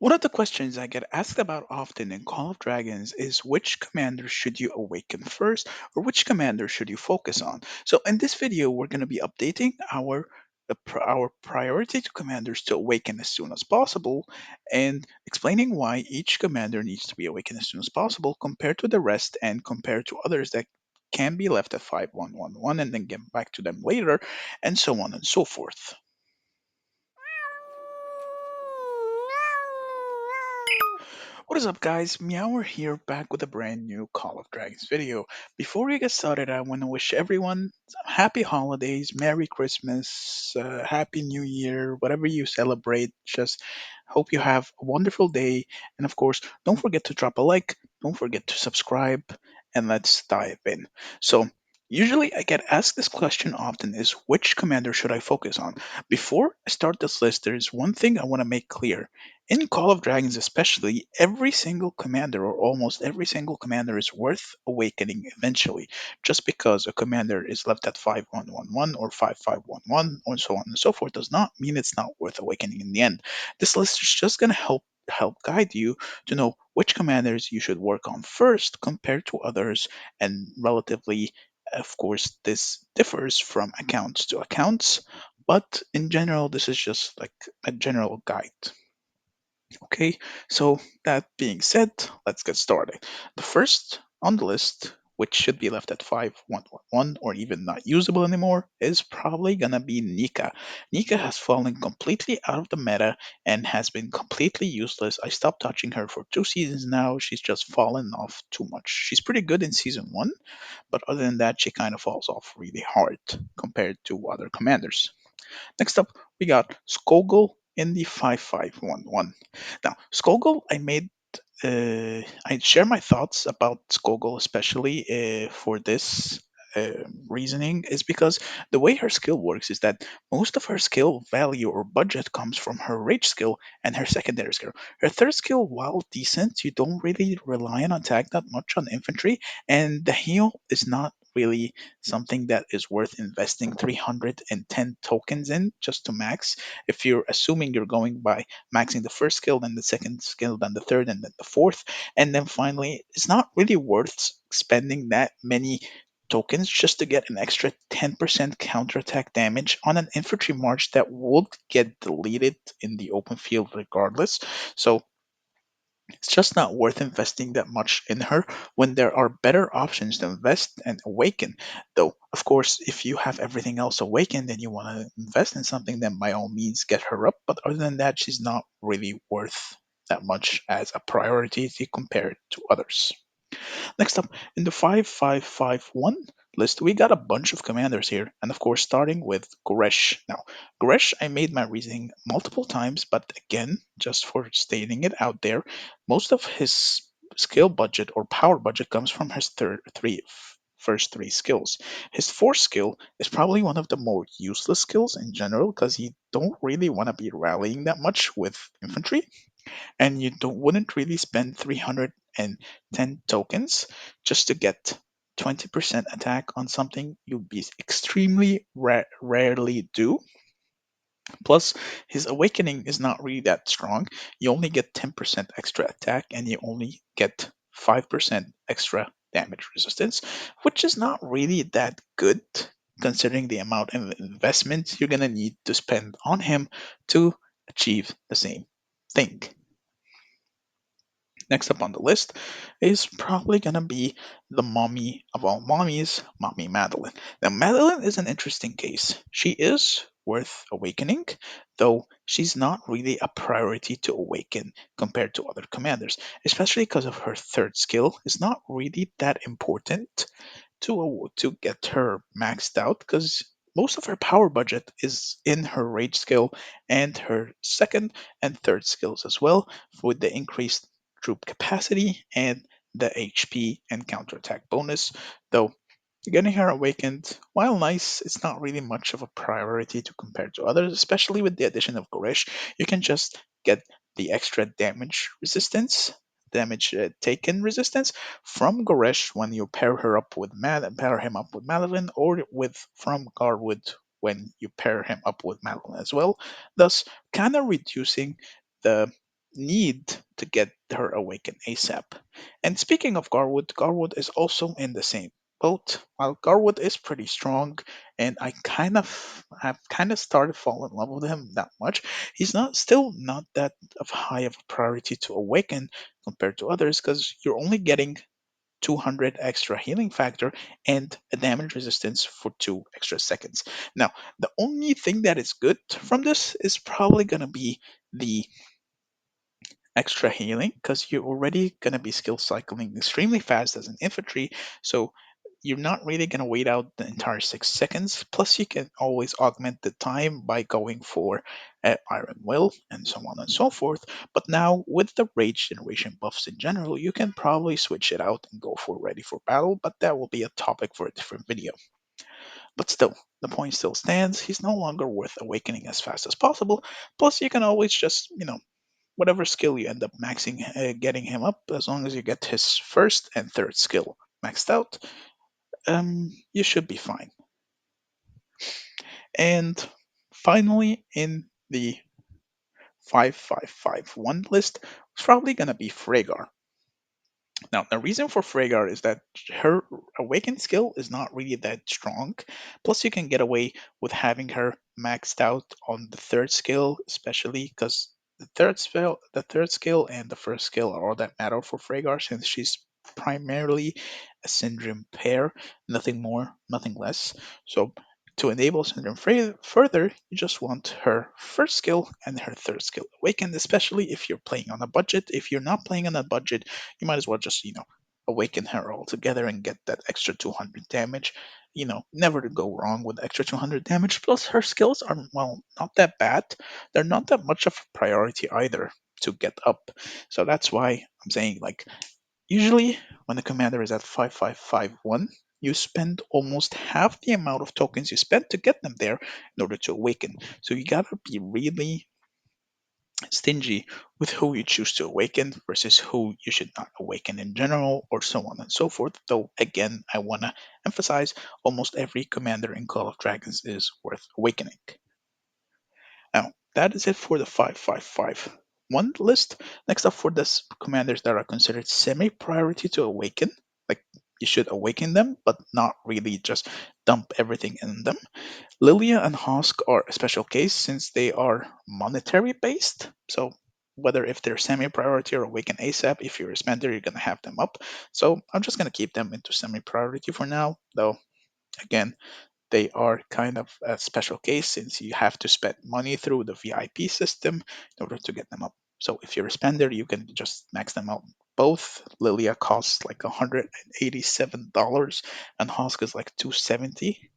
One of the questions I get asked about often in Call of Dragons is which commander should you awaken first or which commander should you focus on? So in this video we're going to be updating our priority to commanders to awaken as soon as possible and explaining why each commander needs to be awakened as soon as possible compared to the rest and compared to others that can be left at 5111 and then get back to them later and so on and so forth. What is up, guys? MEOWER here, back with a brand new Call of Dragons video. Before we get started, I want to wish everyone happy holidays, Merry Christmas, Happy New Year, whatever you celebrate. Just hope you have a wonderful day. And of course, don't forget to drop a like, don't forget to subscribe, and let's dive in. So, usually I get asked this question often is which commander should I focus on? Before I start this list, there's one thing I want to make clear. In Call of Dragons, especially, every single commander, or almost every single commander, is worth awakening eventually. Just because a commander is left at 5111 or 5511 or so on and so forth does not mean it's not worth awakening in the end. This list is just going to help guide you to know which commanders you should work on first compared to others, and relatively, of course, this differs from accounts to accounts, but in general, this is just like a general guide. Okay, so that being said, let's get started. The first on the list, which should be left at 5111 or even not usable anymore, is probably gonna be Nika. Nika has fallen completely out of the meta and has been completely useless. I stopped touching her for 2 seasons now. She's just fallen off too much. She's pretty good in season 1, but other than that, she kind of falls off really hard compared to other commanders. Next up, we got Skoal in the 5511. Now, Skoal, I share my thoughts about Skoal, especially for this reasoning, is because the way her skill works is that most of her skill value or budget comes from her rage skill and her secondary skill. Her third skill, while decent, you don't really rely on attack that much on infantry, and the heal is not really something that is worth investing 310 tokens in just to max. If you're assuming you're going by maxing the first skill, then the second skill, then the third, and then the fourth. And then finally, it's not really worth spending that many tokens just to get an extra 10% counterattack damage on an infantry march that would get deleted in the open field regardless. So it's just not worth investing that much in her when there are better options to invest and awaken. Though, of course, if you have everything else awakened and you want to invest in something, then by all means get her up. But other than that, she's not really worth that much as a priority if you compare it to others. Next up, in the 5551 list, we got a bunch of commanders here, and of course, starting with Goresh. Now, Goresh, I made my reasoning multiple times, but again, just for stating it out there, most of his skill budget or power budget comes from his first three skills. His fourth skill is probably one of the more useless skills in general because you don't really want to be rallying that much with infantry and you don't wouldn't really spend 310 tokens just to get 20% attack on something you'd be extremely rarely do. Plus, his awakening is not really that strong. You only get 10% extra attack and you only get 5% extra damage resistance, which is not really that good considering the amount of investment you're going to need to spend on him to achieve the same thing. Next up on the list is probably gonna be the mommy of all mommies, Mommy Madeline. Now, Madeline is an interesting case. She is worth awakening, though she's not really a priority to awaken compared to other commanders, especially because of her third skill. It's not really that important to get her maxed out because most of her power budget is in her rage skill and her second and third skills as well, with the increased troop capacity and the HP and counterattack bonus. Though getting her awakened, while nice, it's not really much of a priority to compare to others, especially with the addition of Gorish. You can just get the extra damage taken resistance from Goresh when you pair her up with pair him up with Madeline, or with from Garwood when you pair him up with Madeline as well, thus kind of reducing the need to get her awaken ASAP. And speaking of Garwood, Garwood is also in the same boat. While Garwood is pretty strong, and have kind of started falling in love with him that much. He's not that of high of a priority to awaken compared to others because you're only getting 200 extra healing factor and a damage resistance for 2 extra seconds. Now, the only thing that is good from this is probably going to be the extra healing because you're already going to be skill cycling extremely fast as an infantry. So you're not really going to wait out the entire 6 seconds. Plus, you can always augment the time by going for Iron Will and so on and so forth. But now, with the Rage Generation buffs in general, you can probably switch it out and go for Ready for Battle, but that will be a topic for a different video. But still, the point still stands. He's no longer worth awakening as fast as possible. Plus, you can always just, whatever skill you end up maxing, getting him up, as long as you get his first and third skill maxed out, you should be fine. And finally, in the 5551 list, it's probably going to be Fregar. Now, the reason for Fregar is that her Awaken skill is not really that strong. Plus, you can get away with having her maxed out on the third skill, especially because the third skill and the first skill are all that matter for Fregar, since she's primarily a Syndrome pair, nothing more, nothing less. So, to enable Syndrome further, you just want her first skill and her third skill awakened, especially if you're playing on a budget. If you're not playing on a budget, you might as well just, awaken her altogether and get that extra 200 damage. Never to go wrong with extra 200 damage. Plus, her skills are, well, not that bad. They're not that much of a priority either to get up. So that's why I'm saying, like, usually when the commander is at 5551, you spend almost half the amount of tokens you spent to get them there in order to awaken. So you gotta be really stingy with who you choose to awaken versus who you should not awaken in general, or so on and so forth. Though, again, I want to emphasize almost every commander in Call of Dragons is worth awakening. Now, that is it for the 555-1 list. Next up, for the commanders that are considered semi priority to awaken, like you should awaken them, but not really just dump everything in them. Lilia and Hosk are a special case since they are monetary based. So whether if they're semi-priority or awaken ASAP, if you're a spender, you're gonna have them up. So I'm just gonna keep them into semi-priority for now, though again, they are kind of a special case since you have to spend money through the VIP system in order to get them up. So if you're a spender, you can just max them out. Both Lilia costs like $187 and Hosk is like 270,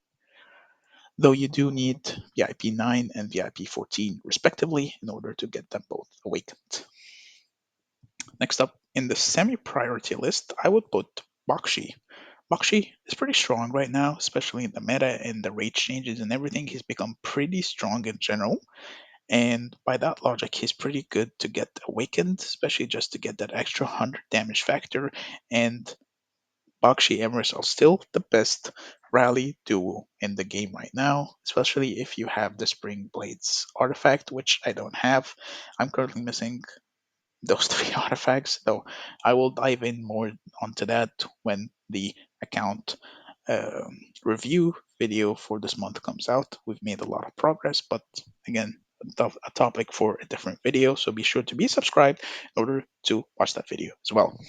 though you do need VIP 9 and VIP 14 respectively in order to get them both awakened. Next up, in the semi-priority list, I would put Bakshi. Bakshi is pretty strong right now, especially in the meta and the rate changes and everything. He's become pretty strong in general, and by that logic, he's pretty good to get awakened, especially just to get that extra 100 damage factor. And Bakshi Emrys are still the best rally duo in the game right now, especially if you have the Spring Blades artifact, which I don't have. I'm currently missing those three artifacts, though I will dive in more onto that when the account review video for this month comes out. We've made a lot of progress, but again, a topic for a different video, so be sure to be subscribed in order to watch that video as well.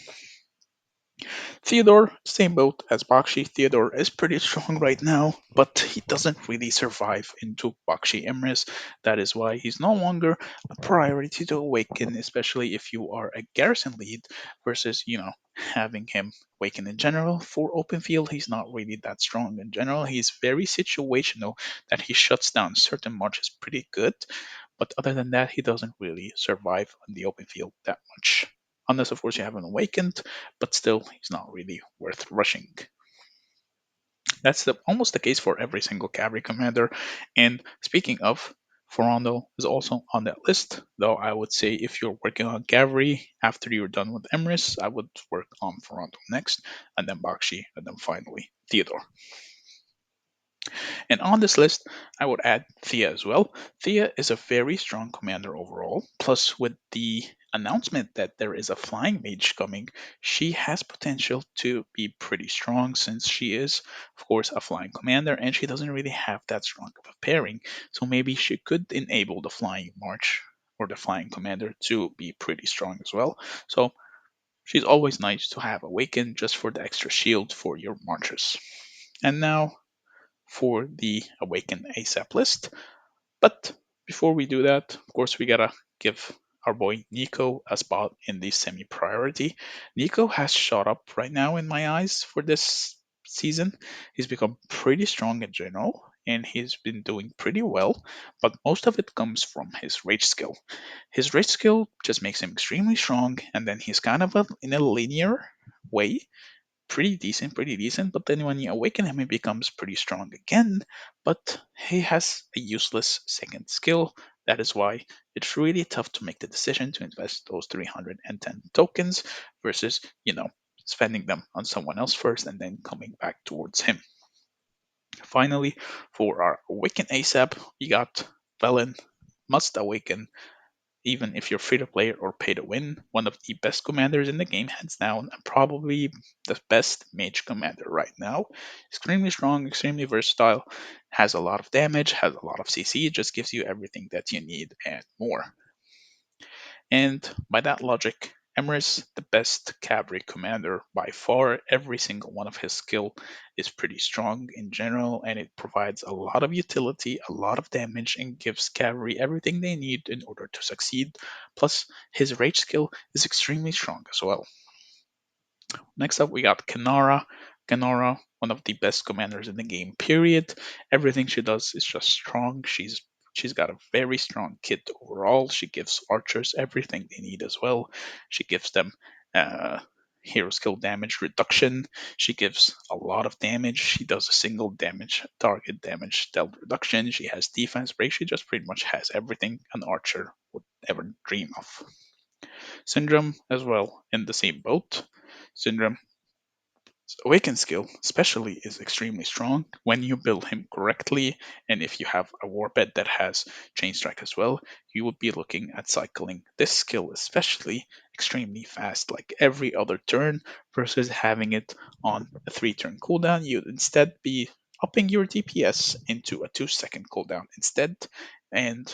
Theodore, same boat as Bakshi. Theodore is pretty strong right now, but he doesn't really survive into Bakshi Emrys. That is why he's no longer a priority to awaken, especially if you are a garrison lead versus, having him awaken in general. For open field, he's not really that strong in general. He's very situational, that he shuts down certain marches pretty good, but other than that, he doesn't really survive on the open field that much. Unless, of course, you have an awakened, but still, he's not really worth rushing. That's almost the case for every single cavalry commander. And speaking of, Fondo is also on that list, though I would say if you're working on cavalry after you're done with Emrys, I would work on Fondo next, and then Bakshi, and then finally Theodore. And on this list, I would add Thea as well. Thea is a very strong commander overall. Plus, with the announcement that there is a flying mage coming, she has potential to be pretty strong since she is, of course, a flying commander and she doesn't really have that strong of a pairing. So maybe she could enable the flying march or the flying commander to be pretty strong as well. So she's always nice to have Awaken just for the extra shield for your marchers. And now for the Awaken ASAP list. But before we do that, of course, we gotta give our boy Nico a spot in the semi priority. Nico has shot up right now in my eyes for this season. He's become pretty strong in general, and he's been doing pretty well, but most of it comes from his rage skill. His rage skill just makes him extremely strong, and then he's kind of in a linear way pretty decent, but then when you awaken him, he becomes pretty strong again, but he has a useless second skill. That is why it's really tough to make the decision to invest those 310 tokens versus, spending them on someone else first and then coming back towards him. Finally, for our Awaken ASAP, we got Velen, Must Awaken, even if you're free to play or pay to win, one of the best commanders in the game, hands down, and probably the best mage commander right now. Extremely strong, extremely versatile, has a lot of damage, has a lot of CC, just gives you everything that you need and more. And by that logic, Emrys, the best cavalry commander by far. Every single one of his skill is pretty strong in general, and it provides a lot of utility, a lot of damage, and gives cavalry everything they need in order to succeed. Plus, his rage skill is extremely strong as well. Next up, we got Kanara. Kanara, one of the best commanders in the game, period. Everything she does is just strong. She's got a very strong kit overall. She gives archers everything they need as well. She gives them uh, hero skill damage reduction. She gives a lot of damage. She does a single damage target damage dealt reduction. She has defense break. She just pretty much has everything an archer would ever dream of. Syndrome as well in the same boat. Syndrome Awaken skill, especially, is extremely strong when you build him correctly, and if you have a warbed that has chain strike as well, you would be looking at cycling this skill, especially, extremely fast, like every other turn, versus having it on a 3-turn cooldown. You'd instead be upping your DPS into a 2-second cooldown instead, and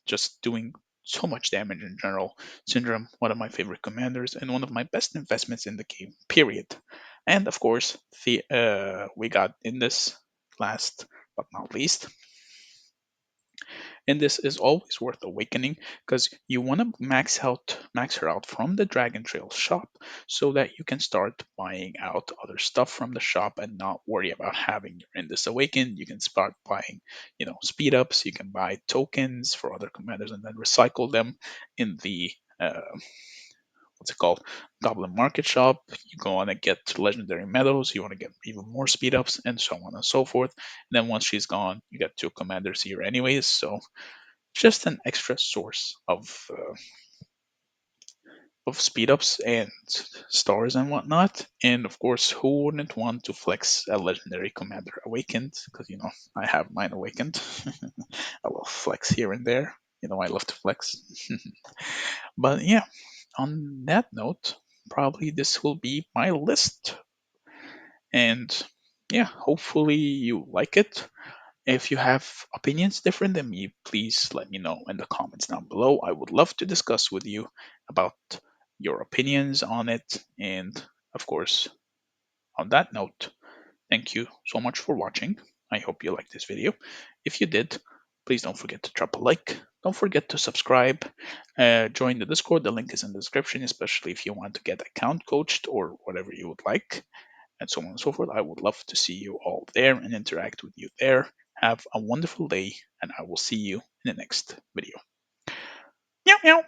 just doing so much damage in general. Syndrome, one of my favorite commanders, and one of my best investments in the game, period. And of course, we got in this last but not least. And this is always worth awakening because you want to max her out from the Dragon Trail shop so that you can start buying out other stuff from the shop and not worry about having your Indus awakened. You can start buying, speed ups. You can buy tokens for other commanders and then recycle them in the what's it called, Goblin Market Shop. You go on and get legendary medals. You want to get even more speed ups and so on and so forth. And then once she's gone, you get 2 commanders here anyways. So just an extra source of speed ups and stars and whatnot. And of course, who wouldn't want to flex a legendary commander awakened? Because I have mine awakened. I will flex here and there. I love to flex. But yeah, on that note, probably this will be my list. And yeah, hopefully you like it. If you have opinions different than me, please let me know in the comments down below. I would love to discuss with you about your opinions on it. And of course, on that note, thank you so much for watching. I hope you liked this video. If you did, please don't forget to drop a like. Don't forget to subscribe. Join the Discord. The link is in the description, especially if you want to get account coached or whatever you would like, and so on and so forth. I would love to see you all there and interact with you there. Have a wonderful day, and I will see you in the next video. Meow meow.